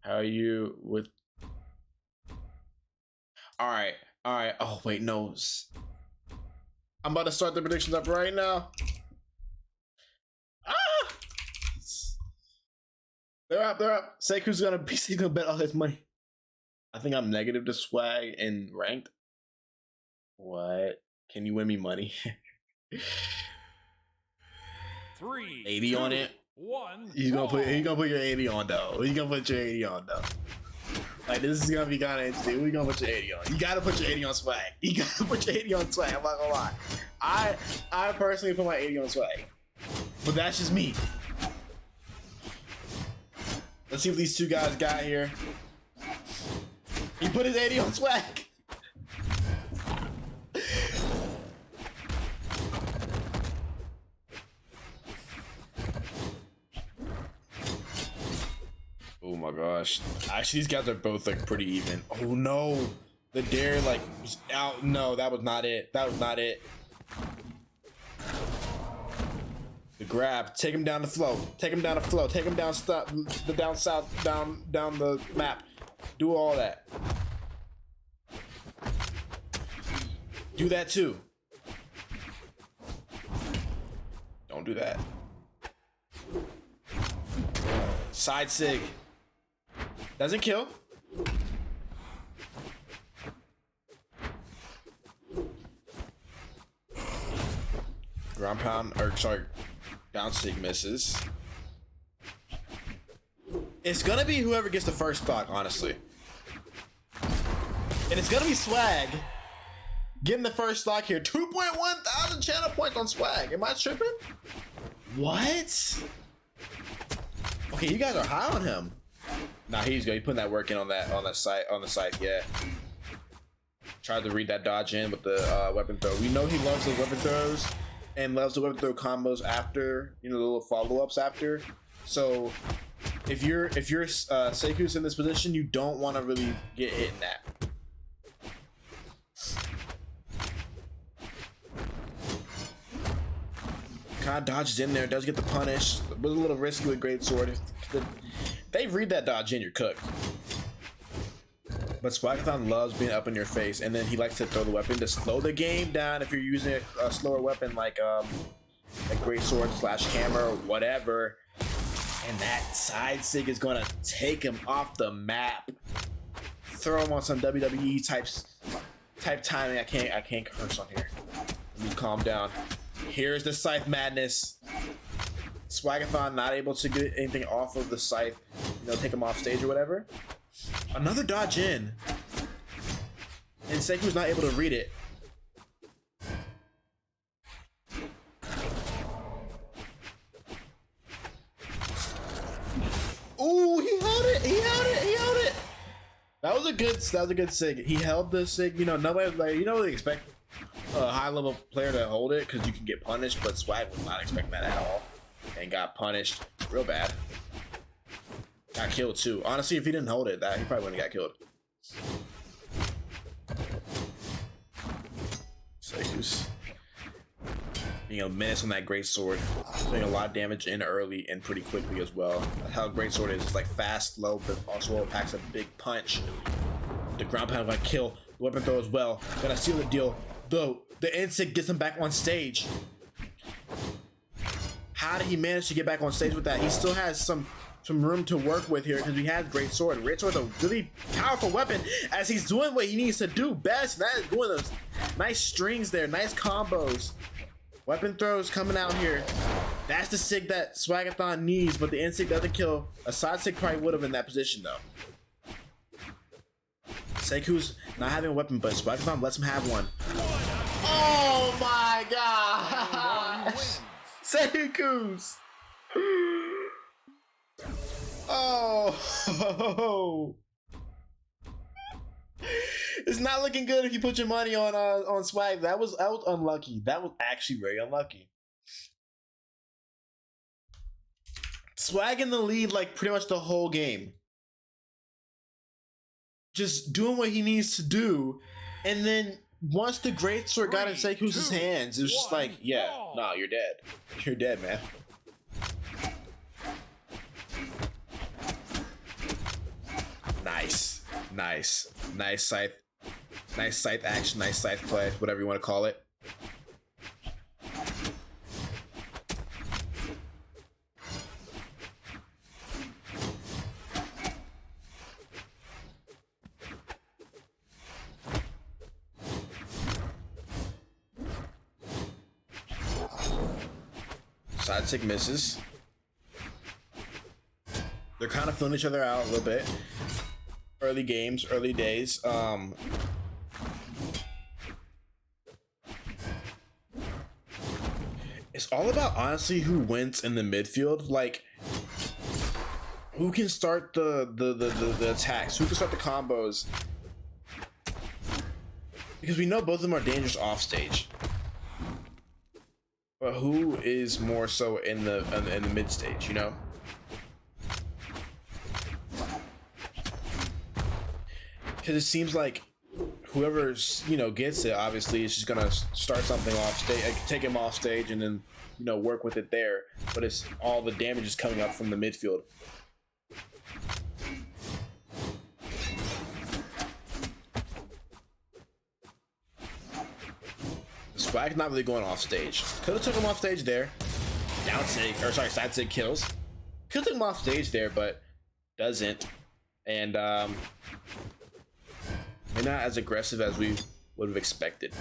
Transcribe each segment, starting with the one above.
How are you with? All right, all right. Oh wait, no. I'm about to start the predictions up right now. Ah! They're up. They're up. Seikuz gonna bet all his money. I think I'm negative to swag and ranked. What? Can you win me money? 3, 80 2, on it. 1. He's gonna put your 80 on though. He's gonna put your 80 on though. Like this is gonna be kind of interesting. We're gonna put your 80 on. You gotta put your 80 on swag. You gotta put your 80 on swag. I'm not gonna lie. I personally put my 80 on swag, but that's just me. Let's see what these two guys got here. He put his 80 on swag. Oh my gosh. Actually, these guys are both like pretty even. Oh no. The dare like was out. No, that was not it. That was not it. The grab. Take him down the flow. Take him down the flow. Take him down the down south, down the map. Do all that. Do that too. Don't do that. Side sig. Doesn't kill. Ground pound, or sorry, down sig misses. It's gonna be whoever gets the first stock, honestly. And it's gonna be swag getting the first stock here. 2.1 thousand channel points on swag. Am I tripping? What? Okay, you guys are high on him. Nah, he's good. He's putting that work in on the site. Yeah. Tried to read that dodge in with the weapon throw. We know he loves the weapon throws and loves the weapon throw combos after, you know, the little follow-ups after. So if you're Seikuz in this position, you don't want to really get hit in that. Kind of dodges in there, does get the punish. Was a little risky with great sword. If they read that dodge in, you're cooked. But Swagathon loves being up in your face, and then he likes to throw the weapon to slow the game down if you're using a slower weapon like great sword / hammer or whatever. And that side sig is gonna take him off the map. Throw him on some WWE type timing. I can't curse on here. Let me calm down. Here's the scythe madness. Swagathon not able to get anything off of the scythe, you know, take him off stage or whatever. Another dodge in, and Seiku's not able to read it. Ooh, he held it. He held it. He held it. That was a good sig. He held the sig. You know, nobody like, you know, they expect a high level player to hold it because you can get punished, but Swag was not expecting that at all and got punished real bad. Got killed too. Honestly, if he didn't hold it, he probably wouldn't have got killed. Seikuz being a menace on that great sword, doing a lot of damage in early and pretty quickly as well. That's how great sword is. It's like fast, low, but also packs a big punch. The ground pound gonna kill. The weapon throw as well. Gonna seal the deal. Though the insect gets him back on stage. How did he manage to get back on stage with that? He still has some room to work with here because he has great sword. Great sword's a really powerful weapon as he's doing what he needs to do best. That is doing those nice strings there, nice combos. Weapon throws coming out here. That's the sig that Swagathon needs, but the insect doesn't kill. A side sig probably would have in that position though. Seikuz not having a weapon, but Swagathon lets him have one. Oh my god! Seikuz! Oh! It's not looking good if you put your money on Swag. That was unlucky. That was actually very unlucky. Swag in the lead like pretty much the whole game. Just doing what he needs to do, and then once the greatsword got in Seikuz's hands, it was just like, yeah, no, you're dead. You're dead, man. Nice. Nice scythe. Nice scythe action, nice scythe play, whatever you want to call it. Side stick misses. They're kind of filling each other out a little bit. Early games, early days. It's all about honestly who wins in the midfield. Like, who can start the attacks? Who can start the combos? Because we know both of them are dangerous off stage. But who is more so in the mid stage? You know. Because it seems like whoever's, you know, gets it, obviously is just gonna start something off stage, take him off stage, and then, you know, work with it there. But it's all the damage is coming up from the midfield. Swag's not really going off stage. Could have took him off stage there. Down sig, or sorry, side sig kills. Could have took him off stage there, but doesn't. And they're not as aggressive as we would have expected.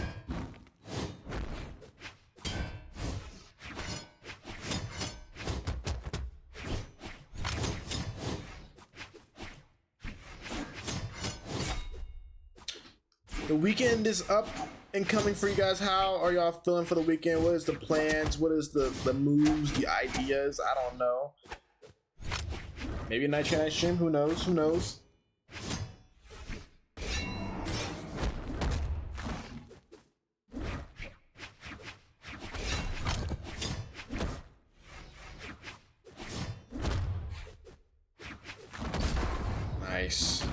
The weekend is up and coming for you guys. How are y'all feeling for the weekend? What is the plans? What is the moves, the ideas? I don't know. Maybe a Nitrate night stream. Who knows? Who knows? Nice.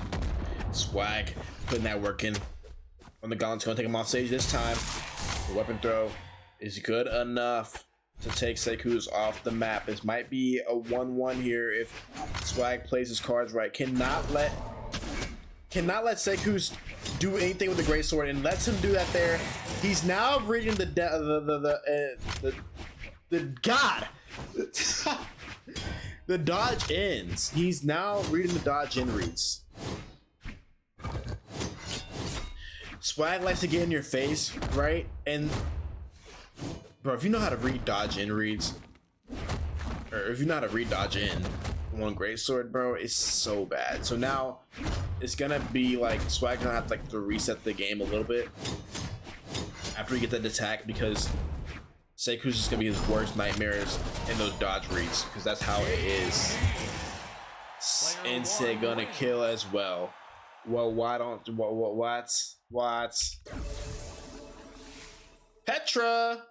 Swag putting that work in. On the Gauntlet's gonna take him off stage this time. The weapon throw is good enough to take Seikuz off the map. This might be a 1-1 here if Swag plays his cards right. Cannot let Seikuz do anything with the greatsword, and lets him do that there. He's now reading the god. The dodge ends. He's now reading the dodge in reads. Swag likes to get in your face, right? And bro, if you know how to read dodge in reads, or if you know how to read dodge in one greatsword, bro, it's so bad. So now it's gonna be like Swag gonna have to reset the game a little bit after we get that attack, because Seikuz is gonna be his worst nightmares in those dodge reads, because that's how it is. Insei gonna kill as well. Well, why don't what? Petra.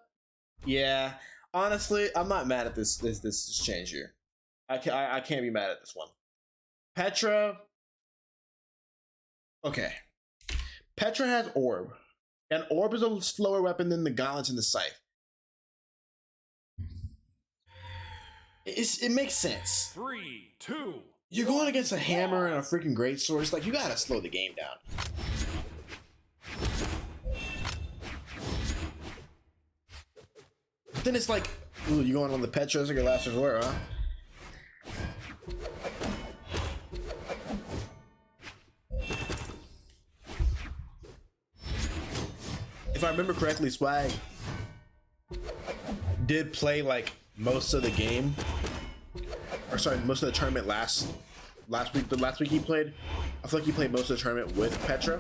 Yeah, honestly, I'm not mad at this change here. I can't be mad at this one. Petra. Okay. Petra has Orb, and Orb is a slower weapon than the Gauntlets and the Scythe. It makes sense. 3, 2. You're going against a hammer and a freaking greatsword. It's like, you gotta slow the game down. But then it's like, ooh, you going on the Petra as your last resort, huh? If I remember correctly, Swag did play like most of the game, or sorry, most of the tournament last week. The last week he played, I feel like he played most of the tournament with Petra.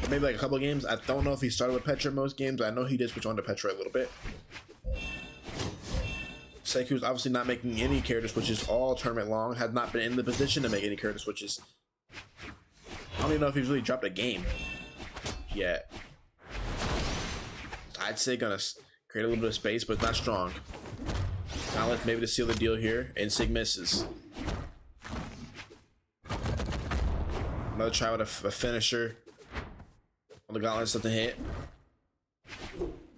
Maybe like a couple of games. I don't know if he started with Petra most games. I know he did switch on to Petra a little bit. Seikuz obviously not making any character switches all tournament long. Has not been in the position to make any character switches. I don't even know if he's really dropped a game yet. I'd say gonna create a little bit of space, but it's not strong. Gauntlet maybe to seal the deal here, and Sig misses. Another try with a finisher on the Gauntlet, something hit.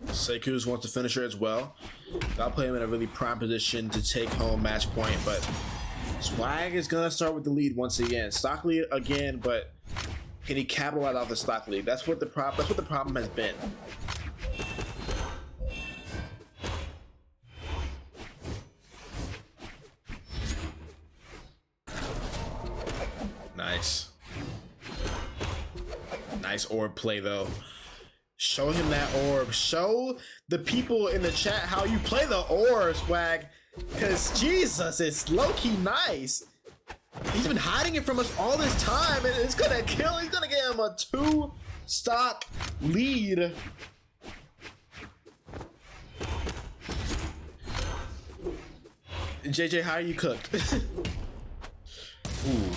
Seikuz wants to finish her as well. I'll play him in a really prime position to take home match point, but Swag is gonna start with the lead once again. Stock lead again, but can he capitalize off the stock lead? That's what the problem has been. Nice. Nice orb play though. Show him that orb. Show the people in the chat how you play the orb, Swag. Cause Jesus, it's low-key nice. He's been hiding it from us all this time, and it's gonna kill. He's gonna get him a 2 stock lead. JJ, how are you cooked? Ooh.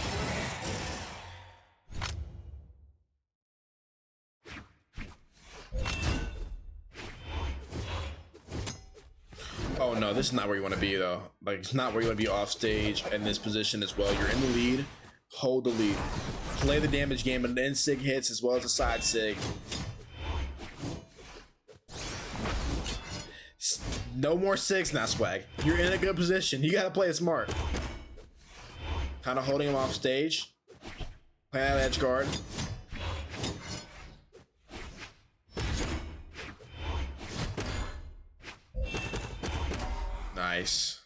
Oh no, this is not where you want to be though. Like, it's not where you want to be off stage in this position as well. You're in the lead, hold the lead, play the damage game, and then sig hits as well as a side sig. No more sigs now, Swag. You're in a good position. You gotta play it smart. Kind of holding him off stage, playing out edge guard. Nice.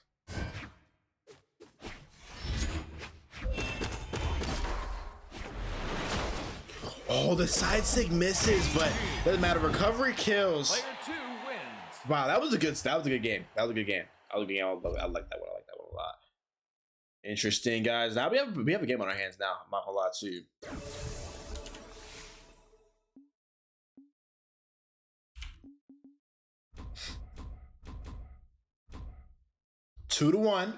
Oh, the side sig misses, but doesn't matter. Recovery kills. Player 2 wins. Wow, that was a good game. That was a good game. I like that one. I like that one a lot. Interesting, guys. Now we have a game on our hands now. I'm not gonna lie to you. Two to 1.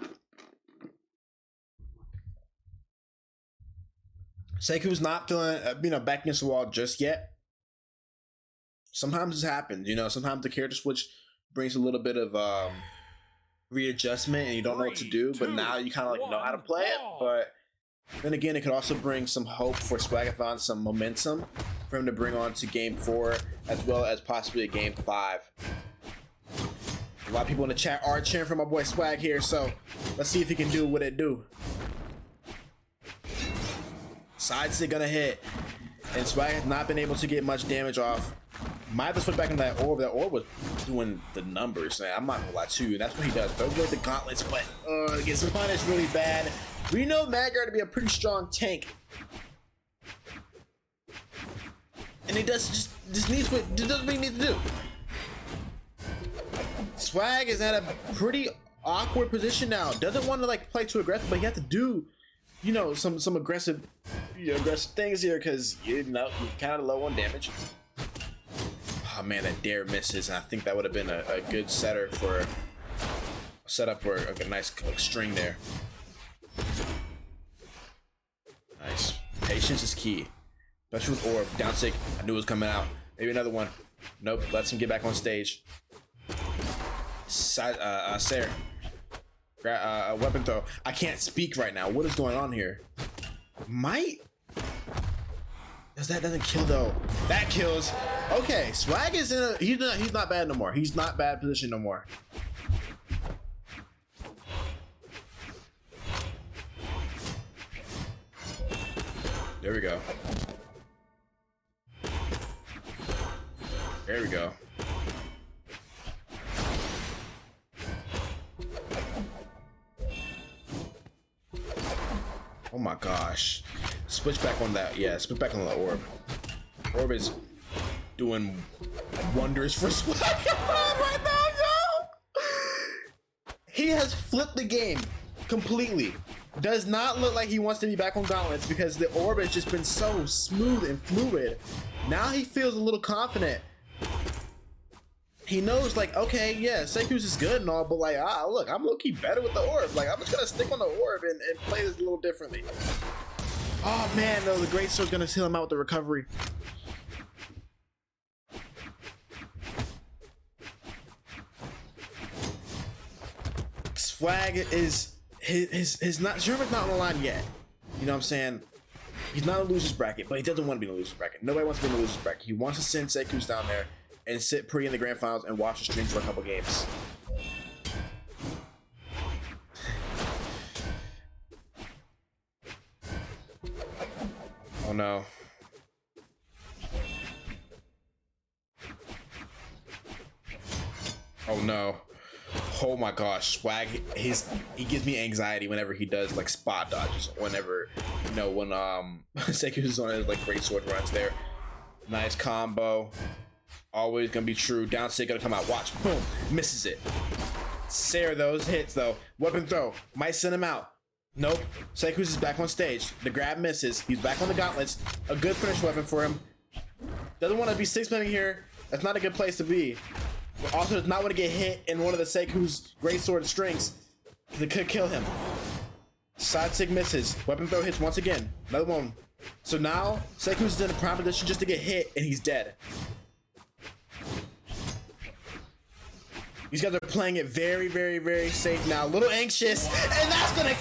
Seikuz not feeling, back against the wall just yet. Sometimes this happens, sometimes the character switch brings a little bit of readjustment and you don't know what to do, but now you kind of like know how to play it. But then again, it could also bring some hope for Swagathon, some momentum for him to bring on to game 4, as well as possibly a game 5. A lot of people in the chat are cheering for my boy Swag here, so let's see if he can do what it do. Side stick gonna hit, and Swag has not been able to get much damage off. Might have to switch back into that orb. That orb was doing the numbers, man. I'm not gonna lie to you. That's what he does. Throw away the gauntlets, but gets punished really bad. We know Maggar to be a pretty strong tank, and he does just needs what he needs to do. Swag is at a pretty awkward position now. Doesn't want to like play too aggressive, but you have to do, some aggressive things here because you're kind of low on damage. Oh man, that dare misses. And I think that would have been a good setup for a nice string there. Nice. Patience is key, especially with orb. Down sick. I knew it was coming out. Maybe another one. Nope. Lets him get back on stage. Sarah. Weapon throw. I can't speak right now. What is going on here? That doesn't kill though. That kills. Okay, Swag is in a he's not bad no more. He's not bad position no more. There we go. There we go. Oh my gosh. Switch back on that. Yeah, switch back on the orb. Orb is doing wonders for Swag right now, yo! He has flipped the game completely. Does not look like he wants to be back on gauntlets because the orb has just been so smooth and fluid. Now he feels a little confident. He knows, like, okay, yeah, Seikuz is good and all, but like, look, I'm low-key better with the orb. Like, I'm just gonna stick on the orb and play this a little differently. Oh man, no, the Great Sword's gonna seal him out with the recovery. Swag is his not Sherman's not on the line yet. You know what I'm saying? He's not in a loser's bracket, but he doesn't want to be in a loser's bracket. Nobody wants to be in a loser's bracket. He wants to send Seikuz down there and sit pretty in the grand finals and watch the stream for a couple games. Oh no. Oh no. Oh my gosh, Swag, he gives me anxiety whenever he does like spot dodges. Whenever, you know, when Seikuz is on his like great sword runs there. Nice combo. Always gonna be true. Down stick gonna come out. Watch. Boom. Misses it. Sarah those hits though. Weapon throw. Might send him out. Nope. Seikuz is back on stage. The grab misses. He's back on the gauntlets. A good finish weapon for him. Doesn't want to be 6-manning here. That's not a good place to be. But also does not want to get hit in one of the Seikuz's great sword strings. That could kill him. Side stick misses. Weapon throw hits once again. Another one. So now Seikuz is in a prime position just to get hit and he's dead. These guys are playing it very, very, very safe now. A little anxious, and that's gonna kill.